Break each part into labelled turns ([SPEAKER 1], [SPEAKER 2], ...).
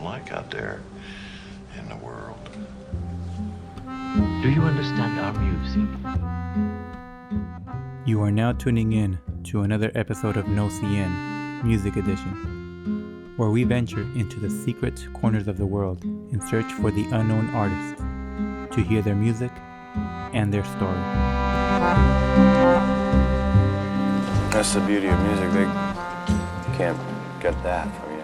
[SPEAKER 1] like out there in the world.
[SPEAKER 2] Do you understand our music?
[SPEAKER 3] You are now tuning in to another episode of Gnosian Music Edition, where we venture into the secret corners of the world in search for the unknown artists to hear their music and their story.
[SPEAKER 4] That's the beauty of music. They can't get that from you.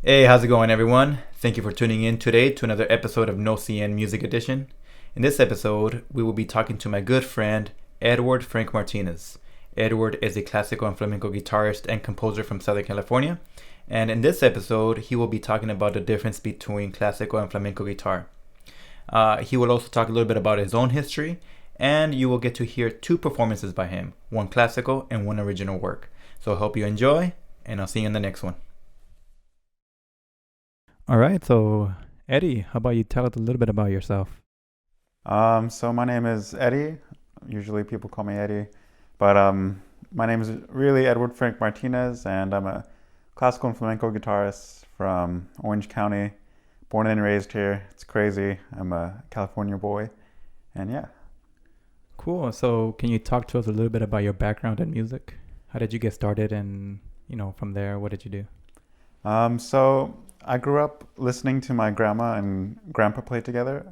[SPEAKER 3] Hey, how's it going, everyone? Thank you for tuning in today to another episode of Gnosian Music Edition. In this episode, we will be talking to my good friend, Edward Frank Martinez. Edward is a classical and flamenco guitarist and composer from Southern California. And in this episode, he will be talking about the difference between classical and flamenco guitar. He will also talk a little bit about his own history, and you will get to hear two performances by him, one classical and one original work. So I hope you enjoy, and I'll see you in the next one. All right, so Eddie, how about you tell us a little bit about yourself?
[SPEAKER 5] So my name is Eddie. Usually people call me Eddie, but my name is really Edward Frank Martinez, and I'm a classical and flamenco guitarist from Orange County, born and raised here. It's crazy. I'm a California boy, and yeah.
[SPEAKER 3] Cool. So can you talk to us a little bit about your background in music? How did you get started, and from there, what did you do?
[SPEAKER 5] So I grew up listening to my grandma and grandpa play together.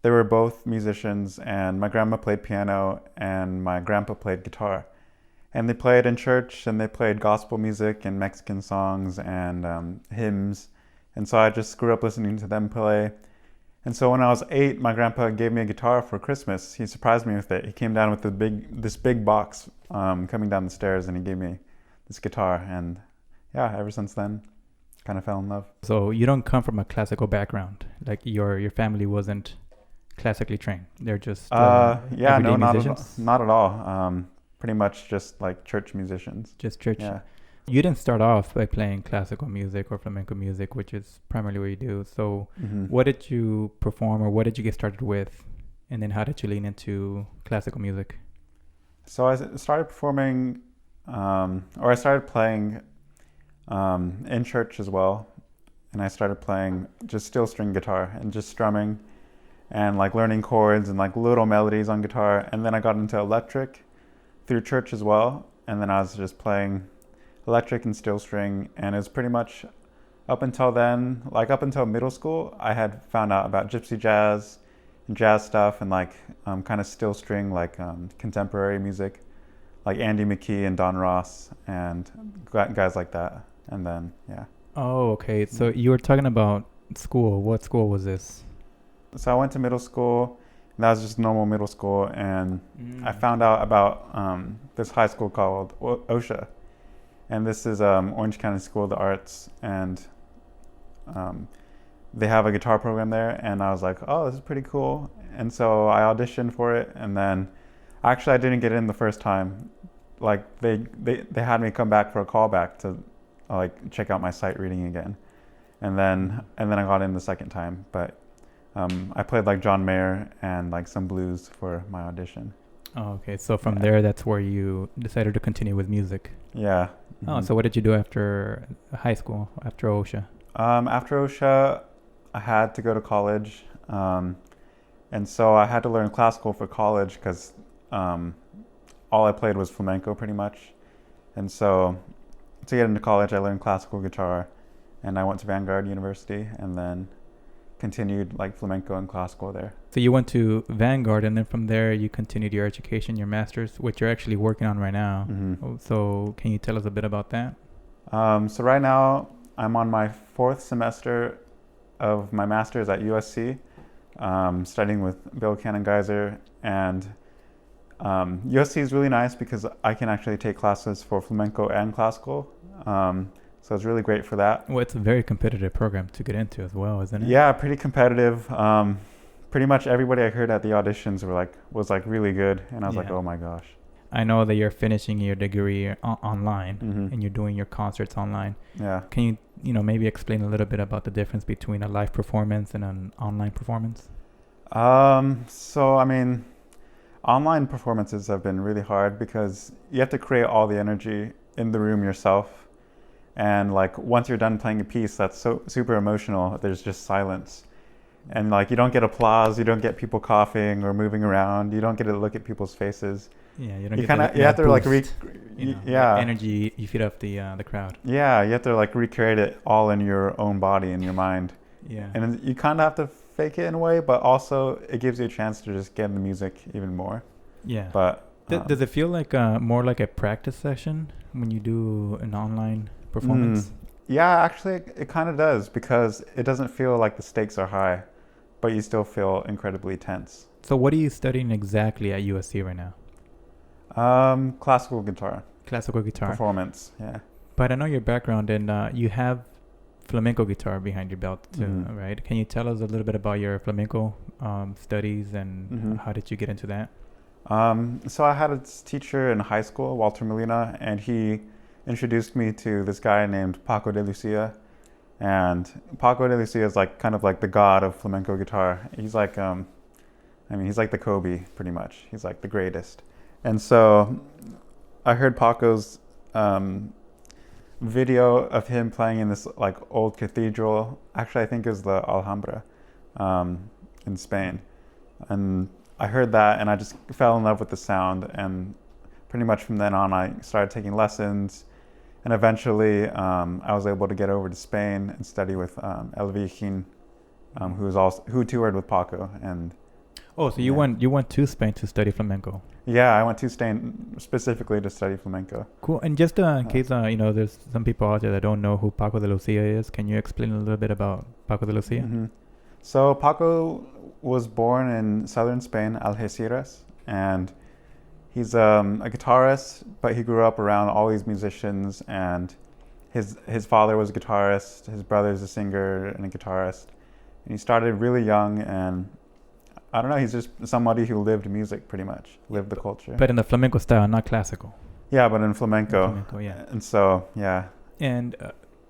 [SPEAKER 5] They were both musicians, and my grandma played piano and my grandpa played guitar. And they played in church, and they played gospel music and Mexican songs and hymns. And so I just grew up listening to them play. And so when I was 8, my grandpa gave me a guitar for Christmas. He surprised me with it. He came down with this big box coming down the stairs, and he gave me this guitar. And yeah, ever since then, kind of fell in love.
[SPEAKER 3] So you don't come from a classical background, like your family wasn't classically trained. They're just
[SPEAKER 5] not
[SPEAKER 3] musicians?
[SPEAKER 5] not at all. Pretty much just like church musicians.
[SPEAKER 3] Just church.
[SPEAKER 5] Yeah.
[SPEAKER 3] You didn't start off by playing classical music or flamenco music, which is primarily what you do. So what did you perform, or what did you get started with? And then how did you lean into classical music?
[SPEAKER 5] So I started performing, or I started playing in church as well. And I started playing just steel string guitar and just strumming and like learning chords and like little melodies on guitar. And then I got into electric through church as well. And then I was just playing electric and steel string, and it was pretty much up until then, like up until middle school, I had found out about gypsy jazz and jazz stuff and like kind of steel string, like contemporary music, like Andy McKee and Don Ross and guys like that. And then, yeah.
[SPEAKER 3] Oh, okay. So you were talking about school. What school was this?
[SPEAKER 5] So I went to middle school, and that was just normal middle school, and I found out about this high school called OSHA. And this is Orange County School of the Arts, and they have a guitar program there, and I was like, oh, this is pretty cool. And so I auditioned for it, and then actually I didn't get in the first time. Like they had me come back for a callback to like check out my sight reading again, and then I got in the second time. But I played like John Mayer and like some blues for my audition.
[SPEAKER 3] Oh, okay. So from there, that's where you decided to continue with music.
[SPEAKER 5] Yeah.
[SPEAKER 3] Oh, so what did you do after high school, after OSHA?
[SPEAKER 5] After OSHA, I had to go to college. And so I had to learn classical for college because all I played was flamenco pretty much. And so to get into college, I learned classical guitar, and I went to Vanguard University and then continued like flamenco and classical there. So
[SPEAKER 3] you went to Vanguard, and then from there you continued your education, your master's, which you're actually working on right now. So can you tell us a bit about that?
[SPEAKER 5] So right now I'm on my 4th semester of my master's at USC, studying with Bill Cannon-Geyser, and USC is really nice because I can actually take classes for flamenco and classical. So it's really great for that.
[SPEAKER 3] Well, it's a very competitive program to get into as well, isn't it?
[SPEAKER 5] Yeah, pretty competitive. Pretty much everybody I heard at the auditions was really good, and I was like, oh my gosh.
[SPEAKER 3] I know that you're finishing your degree online, and you're doing your concerts online.
[SPEAKER 5] Yeah.
[SPEAKER 3] Can you maybe explain a little bit about the difference between a live performance and an online performance?
[SPEAKER 5] So I mean, Online performances have been really hard because you have to create all the energy in the room yourself. And like once you're done playing a piece that's so super emotional, there's just silence. And like you don't get applause, you don't get people coughing or moving around, you don't get to look at people's faces.
[SPEAKER 3] Yeah, you don't
[SPEAKER 5] You
[SPEAKER 3] get
[SPEAKER 5] you have to like
[SPEAKER 3] yeah, energy you feed off the crowd.
[SPEAKER 5] Yeah, you have to like recreate it all in your own body and your mind.
[SPEAKER 3] Yeah.
[SPEAKER 5] And you kind of have to fake it in a way, but also it gives you a chance to just get in the music even more.
[SPEAKER 3] Yeah.
[SPEAKER 5] But
[SPEAKER 3] does it feel like more like a practice session when you do an online performance?
[SPEAKER 5] Yeah, actually it kind of does, because it doesn't feel like the stakes are high, but you still feel incredibly tense.
[SPEAKER 3] So what are you studying exactly at USC right now?
[SPEAKER 5] Classical guitar.
[SPEAKER 3] Classical guitar.
[SPEAKER 5] Performance, yeah.
[SPEAKER 3] But I know your background, and you have flamenco guitar behind your belt too, right? Can you tell us a little bit about your flamenco studies and how did you get into that?
[SPEAKER 5] So I had a teacher in high school, Walter Molina, and he introduced me to this guy named Paco de Lucia. And Paco de Lucia is like kind of like the god of flamenco guitar. He's like, he's like the Kobe, pretty much. He's like the greatest. And so I heard Paco's video of him playing in this like old cathedral. Actually, I think it was the Alhambra in Spain. And I heard that and I just fell in love with the sound. And pretty much from then on, I started taking lessons. And eventually, I was able to get over to Spain and study with El Virgin, who toured with Paco. And
[SPEAKER 3] so you went to Spain to study flamenco?
[SPEAKER 5] Yeah, I went to Spain specifically to study flamenco.
[SPEAKER 3] Cool. And just in case there's some people out there that don't know who Paco de Lucia is, can you explain a little bit about Paco de Lucia?
[SPEAKER 5] So Paco was born in southern Spain, Algeciras, and he's a guitarist, but he grew up around all these musicians, and his father was a guitarist, his brother's a singer and a guitarist, and he started really young, and I don't know, he's just somebody who lived music pretty much, lived the culture.
[SPEAKER 3] But in the flamenco style, not classical.
[SPEAKER 5] Yeah, but in flamenco.
[SPEAKER 3] Yeah.
[SPEAKER 5] And so, yeah.
[SPEAKER 3] And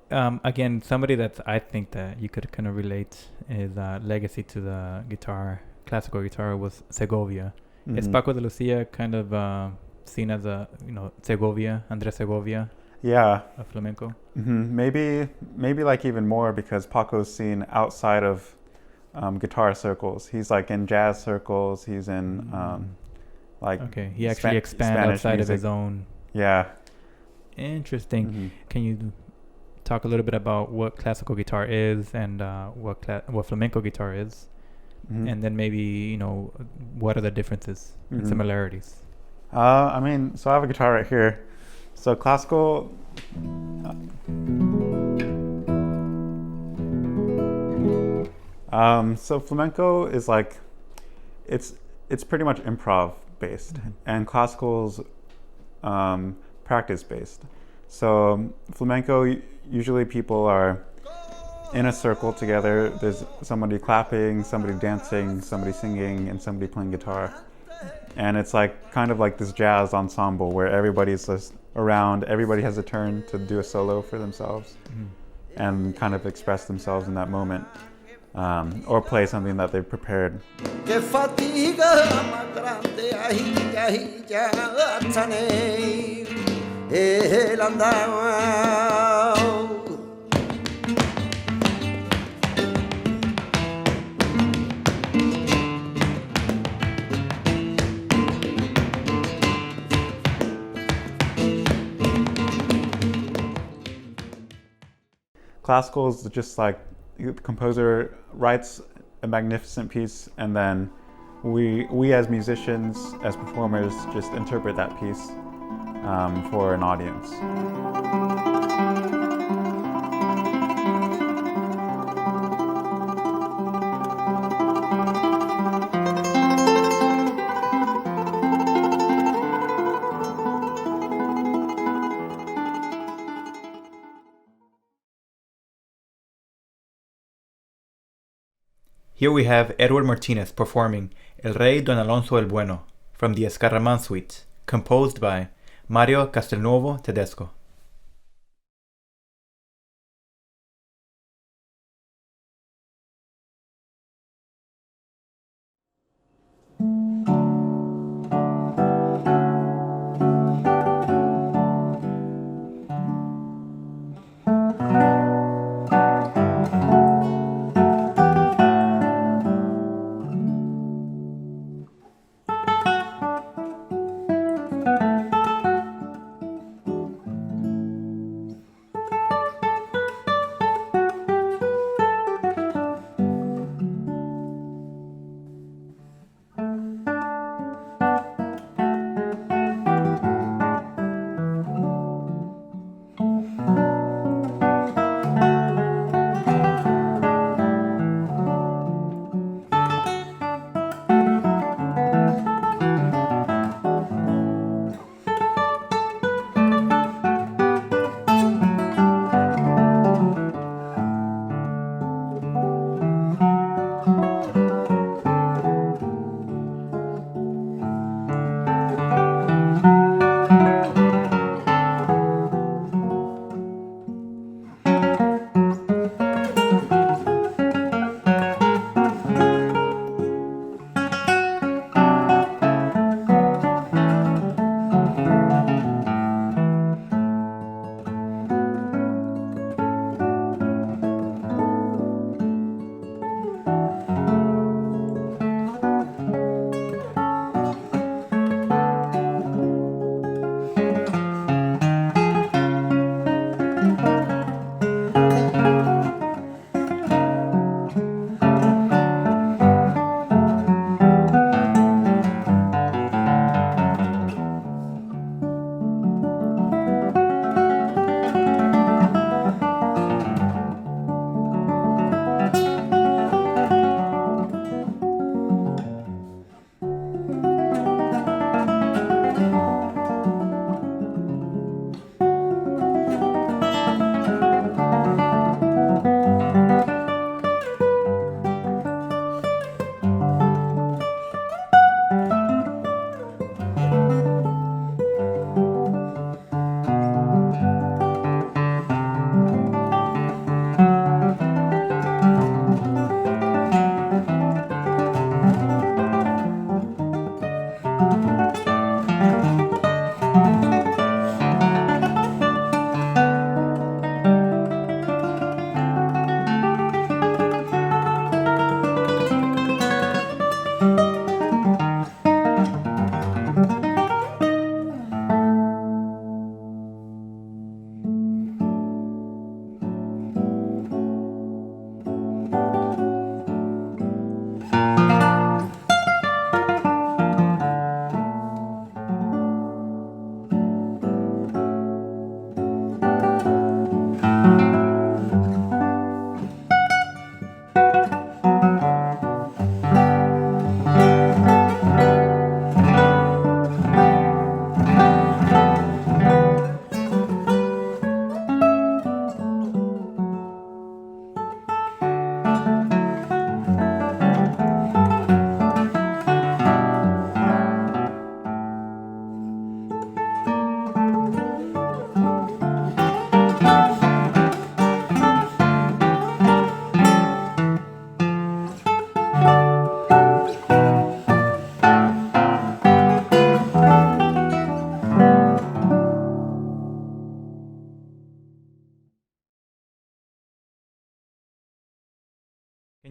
[SPEAKER 3] again, somebody that I think that you could kind of relate is legacy to the classical guitar was Segovia. Is Paco de Lucia kind of seen as a, Segovia, Andres Segovia?
[SPEAKER 5] Yeah.
[SPEAKER 3] Of flamenco?
[SPEAKER 5] Maybe like even more, because Paco's seen outside of guitar circles. He's like in jazz circles. He's in
[SPEAKER 3] he actually expanded outside
[SPEAKER 5] music.
[SPEAKER 3] of his own.
[SPEAKER 5] Yeah.
[SPEAKER 3] Interesting. Can you talk a little bit about what classical guitar is and what flamenco guitar is? And then maybe what are the differences and similarities?
[SPEAKER 5] So I have a guitar right here. So classical. So flamenco is like, it's pretty much improv based, and classical's practice based. So flamenco, usually people are in a circle together. There's somebody clapping, somebody dancing, somebody singing, and somebody playing guitar. And it's like kind of like this jazz ensemble where everybody's just around, everybody has a turn to do a solo for themselves and kind of express themselves in that moment. Or play something that they've prepared. Classical is just like the composer writes a magnificent piece, and then we as musicians, as performers, just interpret that piece for an audience.
[SPEAKER 3] Here we have Edward Martinez performing El Rey Don Alonso el Bueno from the Escarraman Suite, composed by Mario Castelnuovo-Tedesco.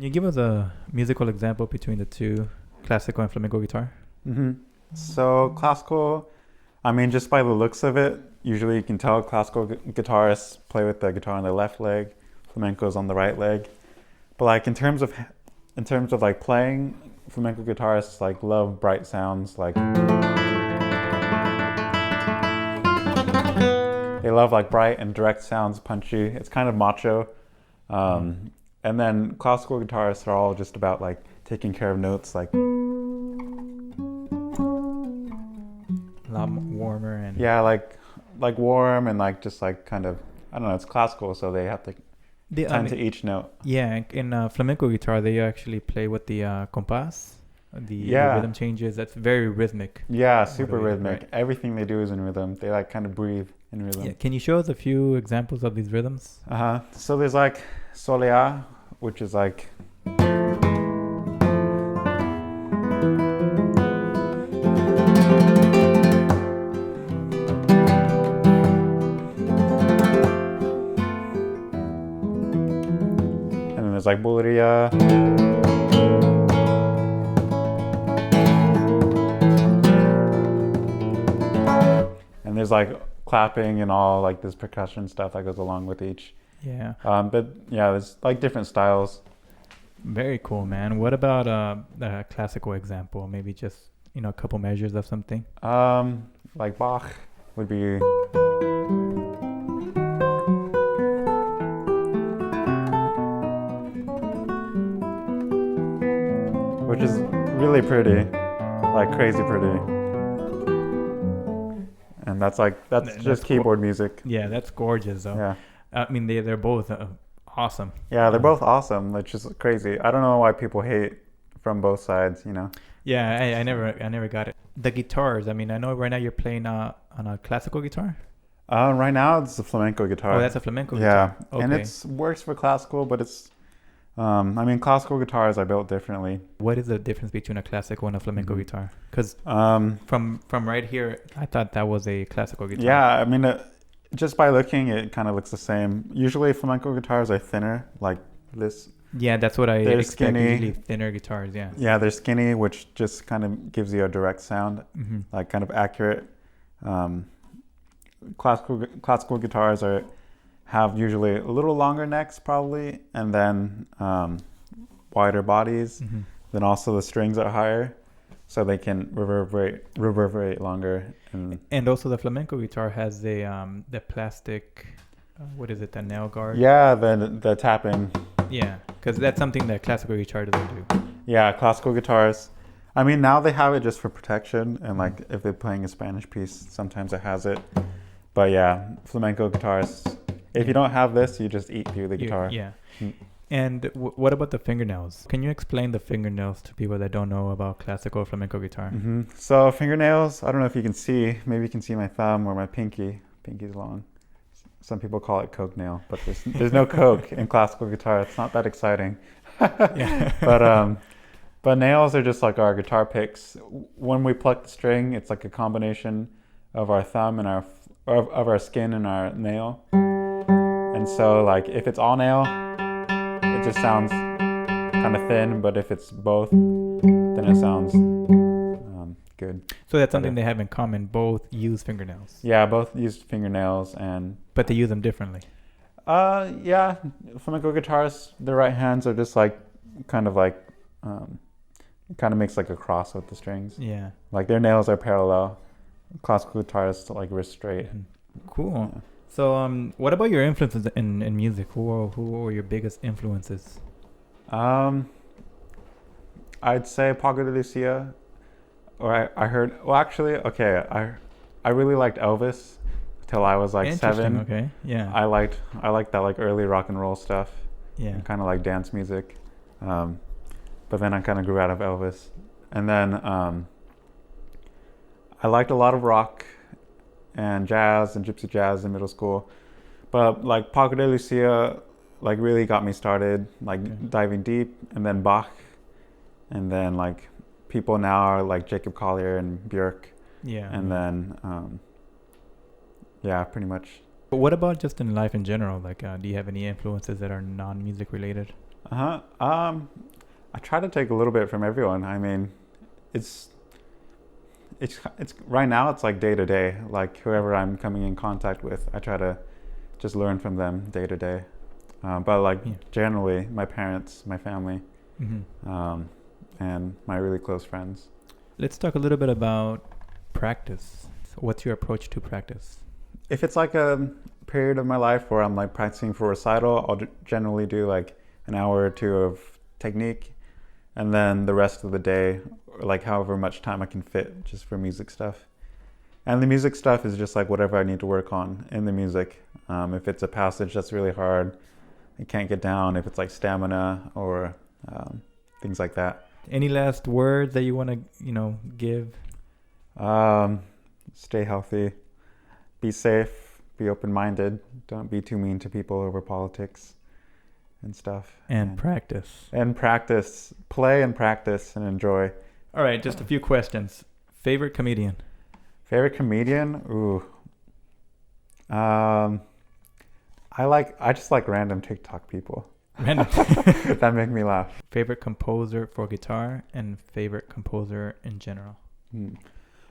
[SPEAKER 3] you give us a musical example between the two, classical and flamenco guitar?
[SPEAKER 5] So classical, I mean, just by the looks of it, usually you can tell classical guitarists play with the guitar on their left leg, flamenco's on the right leg. But like in terms of like playing, flamenco guitarists like love bright sounds, like they love like bright and direct sounds, punchy. It's kind of macho. And then classical guitarists are all just about like taking care of notes, like
[SPEAKER 3] A lot warmer and
[SPEAKER 5] like warm and like just like kind of, I don't know, it's classical, so they have to tend to each note.
[SPEAKER 3] Yeah, in flamenco guitar they actually play with the compás, the rhythm changes. That's very rhythmic.
[SPEAKER 5] Yeah, super rhythmic.
[SPEAKER 3] Right.
[SPEAKER 5] Everything they do is in rhythm. They like kind of breathe in rhythm.
[SPEAKER 3] Yeah. Can you show us a few examples of these rhythms?
[SPEAKER 5] So there's like Soleá, which is like there's like Bulería. And there's like clapping and all like this percussion stuff that goes along with each.
[SPEAKER 3] Yeah.
[SPEAKER 5] But yeah, there's like different styles.
[SPEAKER 3] Very cool, man. What about a classical example? Maybe just, a couple measures of something?
[SPEAKER 5] Like Bach would be. Which is really pretty, like crazy pretty. And that's just keyboard music.
[SPEAKER 3] Yeah, that's gorgeous though.
[SPEAKER 5] Yeah.
[SPEAKER 3] I mean, they're both awesome.
[SPEAKER 5] Yeah, they're both awesome. It's just crazy. I don't know why people hate from both sides,
[SPEAKER 3] Yeah, I never got it. The guitars, I mean, I know right now you're playing on a classical guitar?
[SPEAKER 5] Right now it's a flamenco guitar.
[SPEAKER 3] Oh, that's a flamenco
[SPEAKER 5] yeah.
[SPEAKER 3] guitar. Okay.
[SPEAKER 5] And it works for classical, but it's I mean, classical guitars are built differently.
[SPEAKER 3] What is the difference between a classical and a flamenco guitar? Because from right here, I thought that was a classical guitar.
[SPEAKER 5] Yeah, I mean, just by looking, it kind of looks the same. Usually flamenco guitars are thinner, like this.
[SPEAKER 3] Yeah, that's what I expect.
[SPEAKER 5] Skinny.
[SPEAKER 3] Usually thinner guitars, yeah.
[SPEAKER 5] Yeah, they're skinny, which just kind of gives you a direct sound, like kind of accurate. Classical guitars have usually a little longer necks probably, and then wider bodies. Then also the strings are higher, so they can reverberate longer.
[SPEAKER 3] And also the flamenco guitar has the plastic, what is it, the nail guard?
[SPEAKER 5] Yeah, the tapping.
[SPEAKER 3] Yeah, because that's something that classical guitar doesn't do.
[SPEAKER 5] Yeah, classical guitars. I mean, now they have it just for protection, and like if they're playing a Spanish piece, sometimes it has it. But yeah, flamenco guitars, if you don't have this, you just eat through the guitar.
[SPEAKER 3] Yeah. And what about the fingernails? Can you explain the fingernails to people that don't know about classical flamenco guitar?
[SPEAKER 5] So fingernails, I don't know if you can see, maybe you can see my thumb or my pinky. Pinky's long. Some people call it coke nail, but there's no coke in classical guitar. It's not that exciting. But nails are just like our guitar picks. When we pluck the string, it's like a combination of our thumb and of our skin and our nail. And so like if it's all nail, it just sounds kind of thin, but if it's both, then it sounds good.
[SPEAKER 3] So that's something they have in common. Both use fingernails.
[SPEAKER 5] Yeah, both use fingernails,
[SPEAKER 3] but they use them differently.
[SPEAKER 5] Yeah, flamenco guitarists, their right hands are just like kind of makes like a cross with the strings.
[SPEAKER 3] Yeah,
[SPEAKER 5] like their nails are parallel. Classical guitarists like wrist straight.
[SPEAKER 3] Cool.
[SPEAKER 5] Yeah.
[SPEAKER 3] So what about your influences in music? Who were your biggest influences?
[SPEAKER 5] I'd say Paco de Lucia. Or I heard, well actually, okay, I really liked Elvis till I was like 7.
[SPEAKER 3] Okay, yeah.
[SPEAKER 5] I liked that like early rock and roll stuff.
[SPEAKER 3] Yeah.
[SPEAKER 5] Kind of like dance music. But then I kind of grew out of Elvis. And then I liked a lot of rock and jazz and gypsy jazz in middle school. But like Paco de Lucia like really got me started, like diving deep, and then Bach, and then like people now are like Jacob Collier and Björk.
[SPEAKER 3] Yeah.
[SPEAKER 5] And then, yeah, pretty much.
[SPEAKER 3] But what about just in life in general? Like, do you have any influences that are non-music related?
[SPEAKER 5] Uh-huh. I try to take a little bit from everyone. I mean, it's right now it's like day to day. Like whoever I'm coming in contact with, I try to just learn from them day to day. But like generally, my parents, my family, and my really close friends.
[SPEAKER 3] Let's talk a little bit about practice. What's your approach to practice?
[SPEAKER 5] If it's like a period of my life where I'm like practicing for recital, I'll generally do like an hour or two of technique, and then the rest of the day, or like however much time I can fit, just for music stuff. And the music stuff is just like whatever I need to work on in the music. If it's a passage that's really hard, I can't get down. If it's like stamina or things like that.
[SPEAKER 3] Any last words that you want to, give?
[SPEAKER 5] Stay healthy, be safe, be open-minded. Don't be too mean to people over politics and stuff.
[SPEAKER 3] And practice.
[SPEAKER 5] And practice. Play and practice and enjoy.
[SPEAKER 3] All right, just a few questions. Favorite comedian?
[SPEAKER 5] Favorite comedian? Ooh. I just like random TikTok people.
[SPEAKER 3] Random.
[SPEAKER 5] That make me laugh.
[SPEAKER 3] Favorite composer for guitar and favorite composer in general?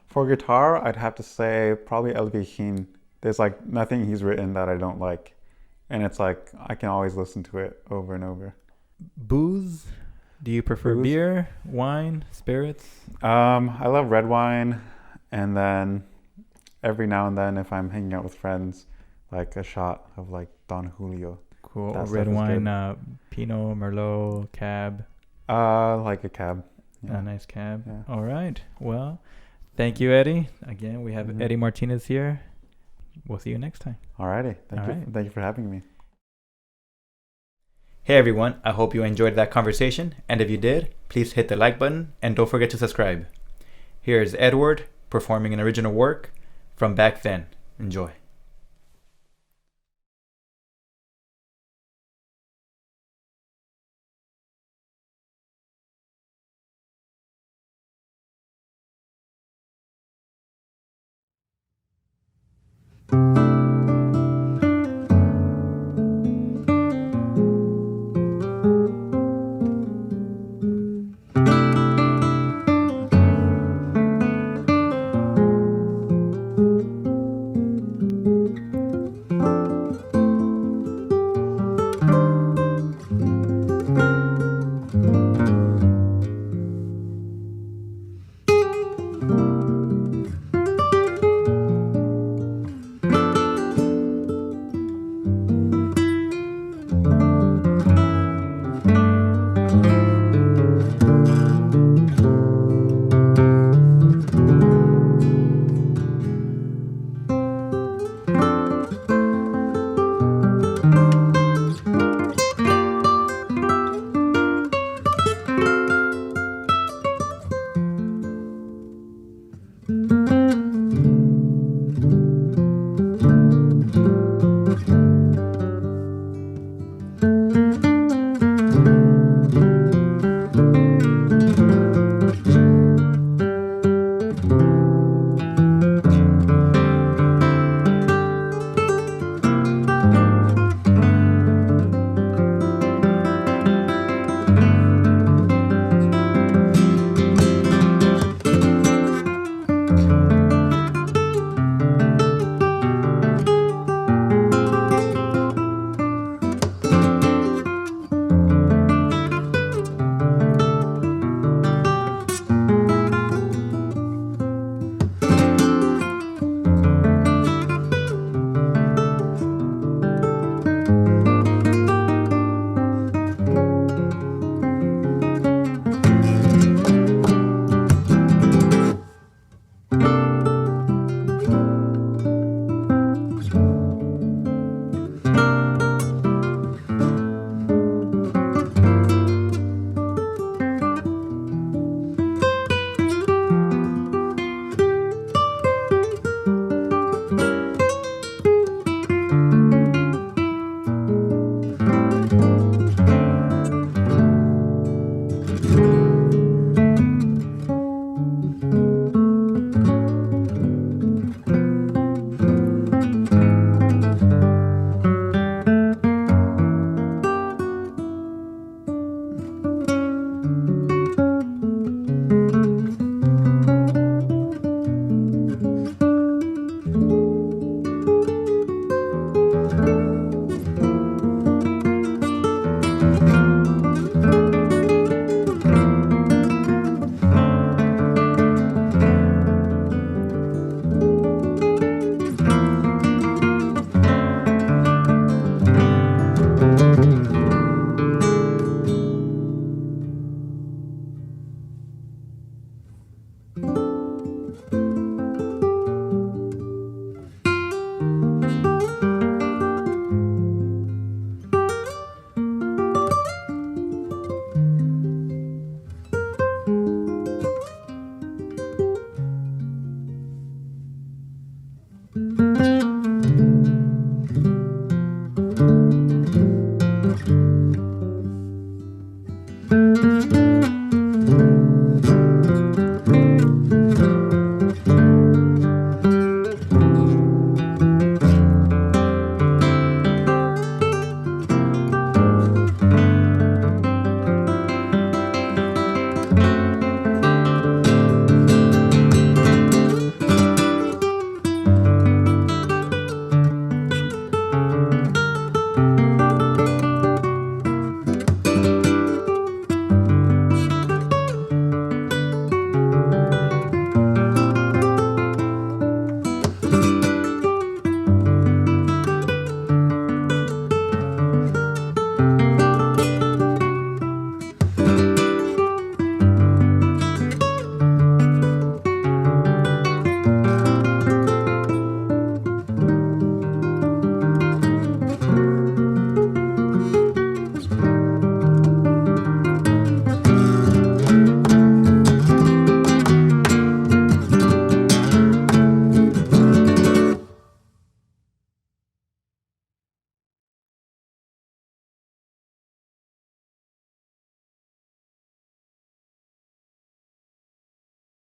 [SPEAKER 5] For guitar, I'd have to say probably El Viejin. There's like nothing he's written that I don't like. And it's like, I can always listen to it over and over.
[SPEAKER 3] Booze? Do you prefer
[SPEAKER 5] Booze?
[SPEAKER 3] Beer, wine, spirits?
[SPEAKER 5] I love red wine. And then every now and then, if I'm hanging out with friends, like a shot of like Don Julio.
[SPEAKER 3] Cool.
[SPEAKER 5] That
[SPEAKER 3] Red
[SPEAKER 5] stuff is
[SPEAKER 3] wine,
[SPEAKER 5] good.
[SPEAKER 3] Pinot, Merlot, Cab.
[SPEAKER 5] Like a cab.
[SPEAKER 3] A nice cab.
[SPEAKER 5] Yeah.
[SPEAKER 3] All right. Well, thank you, Eddie. Again, we have Eddie Martinez here. We'll see you next time.
[SPEAKER 5] Alrighty.
[SPEAKER 3] All right.
[SPEAKER 5] Thank you for having me.
[SPEAKER 3] Hey everyone, I hope you enjoyed that conversation, and if you did, please hit the like button and don't forget to subscribe. Here's Edward performing an original work from back then. Enjoy.